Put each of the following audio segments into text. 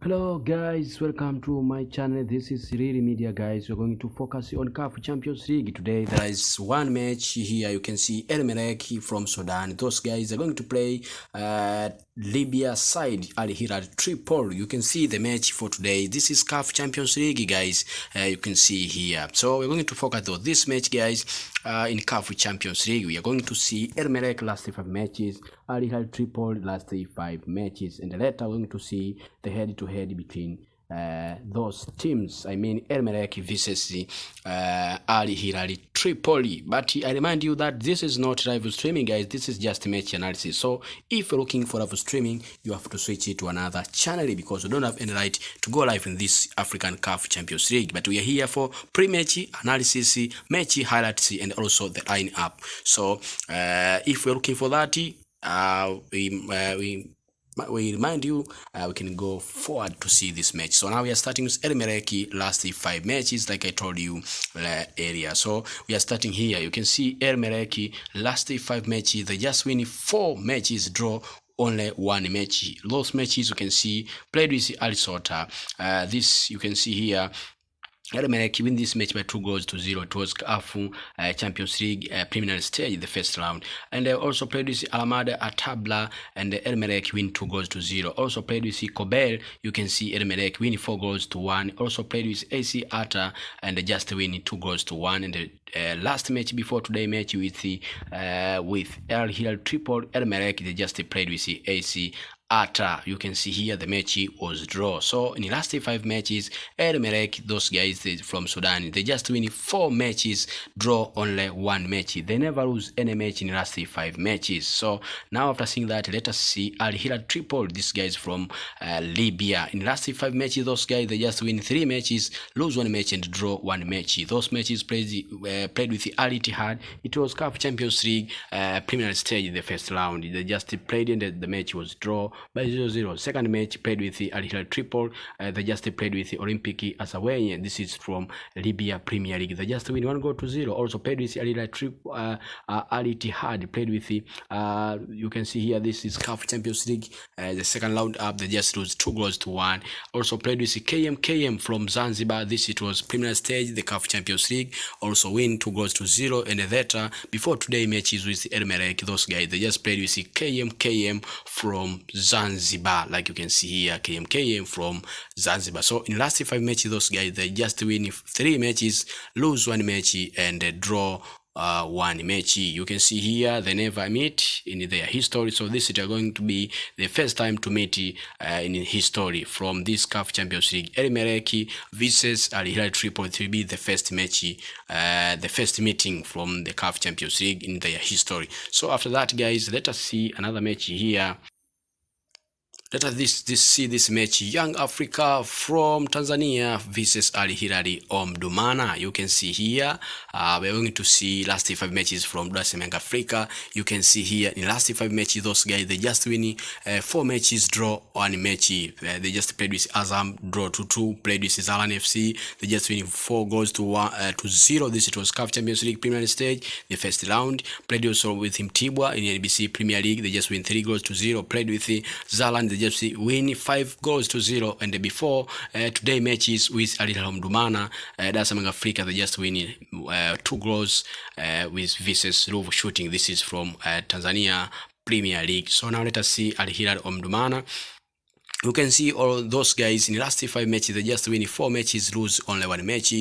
Hello guys, welcome to my channel. This is Riri Media guys. We're going to focus on CAF Champions League. Today there is one match here. You can see Al-Hilal from Sudan. Those guys are going to play Libya side Al-Hilal Tripoli. You can see the match for today. This is CAF Champions League guys. You can see here. So we're going to focus on this match guys in CAF Champions League. We are going to see Al-Hilal last 5 matches, Al-Hilal Tripoli last 5 matches, and later we're going to see the head-to-head between those teams. I mean Al-Hilal versus Al-Hilal Tripoli. But I remind you that this is not live streaming guys. This is just match analysis. So if you're looking for live streaming, you have to switch it to another channel because we don't have any right to go live in this African CAF Champions League. But we are here for pre-match analysis, match highlights, and also the line-up. So if we're looking for that, we remind you we can go forward to see this match. So now we are starting with Al-Hilal last 5 matches like I told you earlier. So we are starting here. You can see Al-Hilal last 5 matches, they just win 4 matches, draw only 1 match. Those matches you can see played with Al-Sota. This you can see here. Al-Hilal win this match by 2-0. It was CAF Champions League preliminary stage, the first round. And they also played with Al-Ahmad Atabla, and Al-Hilal win 2-0. Also played with Kobel. You can see Al-Hilal win 4-1. Also played with AC Ata, and they just win 2-1. And the last match before today match with Al-Hilal Tripoli, Al-Hilal they just played with AC Ata. You can see here the match was draw. So in the last 5 matches, Al-Hilal, those guys from Sudan, they just win 4 matches, draw only 1 match. They never lose any match in the last 5 matches. So now after seeing that, let us see Al-Hilal Tripoli, these guys from Libya. In the last 5 matches, those guys they just win 3 matches, lose 1 match, and draw 1 match. Those matches played with the Al-Ittihad. It was CAF Champions League preliminary stage in the first round. They just played and the match was draw by 0-0. Second match played with the Al-Hilal Tripoli. They just played with the Olympic Asawanye. This is from Libya Premier League. They just win 1-0. Also played with the Al-Hilal Al-Ittihad. Played with the you can see here this is CAF Champions League. The second round up they just lose 2-1. Also played with the KM from Zanzibar. This it was preliminary stage, the CAF Champions League. Also win 2-0. And later before today matches with the Al-Hilal, those guys they just played with the KM from Zanzibar, like you can see here, KM from Zanzibar. So in the last 5 matches, those guys they just win 3 matches, lose 1 match, and draw 1 match. You can see here they never meet in their history. So this is going to be the first time to meet in history from this CAF Champions League. Al-Hilal versus Al-Hilal Tripoli will be the first match, the first meeting from the CAF Champions League in their history. So after that, guys, let us see another match here. Let us see this match, Young Africa from Tanzania versus Al-Hilal Omdurman. You can see here, we're going to see last 5 matches from Young Africa. You can see here in last 5 matches, those guys they just win 4 matches, draw 1 match. They just played with Azam, draw 2-2. Played with Zalan FC, they just win 4-0. This it was CAF Champions League Premier stage, the first round. Played also with Mtibwa in the NBC Premier League. They just win 3-0. Played with Zalan, they just win 5-0. And before today matches with Al-Hilal Omdurman, Young Africa they just win 2 goals with versus Ruvu Shooting. This is from Tanzania Premier League. So now let us see Al-Hilal Omdurman. You can see all those guys in the last 5 matches they just win 4 matches, lose only 1 match.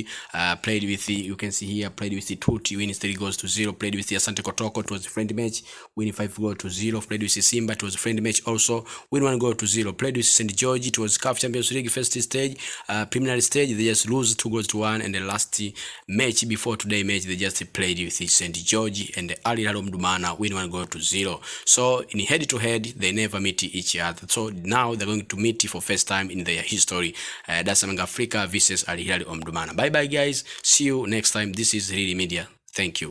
Played with the, you can see here, played with the Tuti, win 3-0. Played with the Asante Kotoko, it was a friendly match, win 5-0. Played with the Simba, it was a friendly match also, win 1-0. Played with St. George, it was CAF Champions League first stage, preliminary stage, they just lose 2-1. And the last match before today match they just played with the St. George and the Al-Hilal Omdurman, win 1-0. So in head-to-head they never meet each other. So now they're going to meet for first time in their history. That's Young Africa versus Al-Hilal Omdurman. Bye bye guys, see you next time. This is Riri Media. Thank you.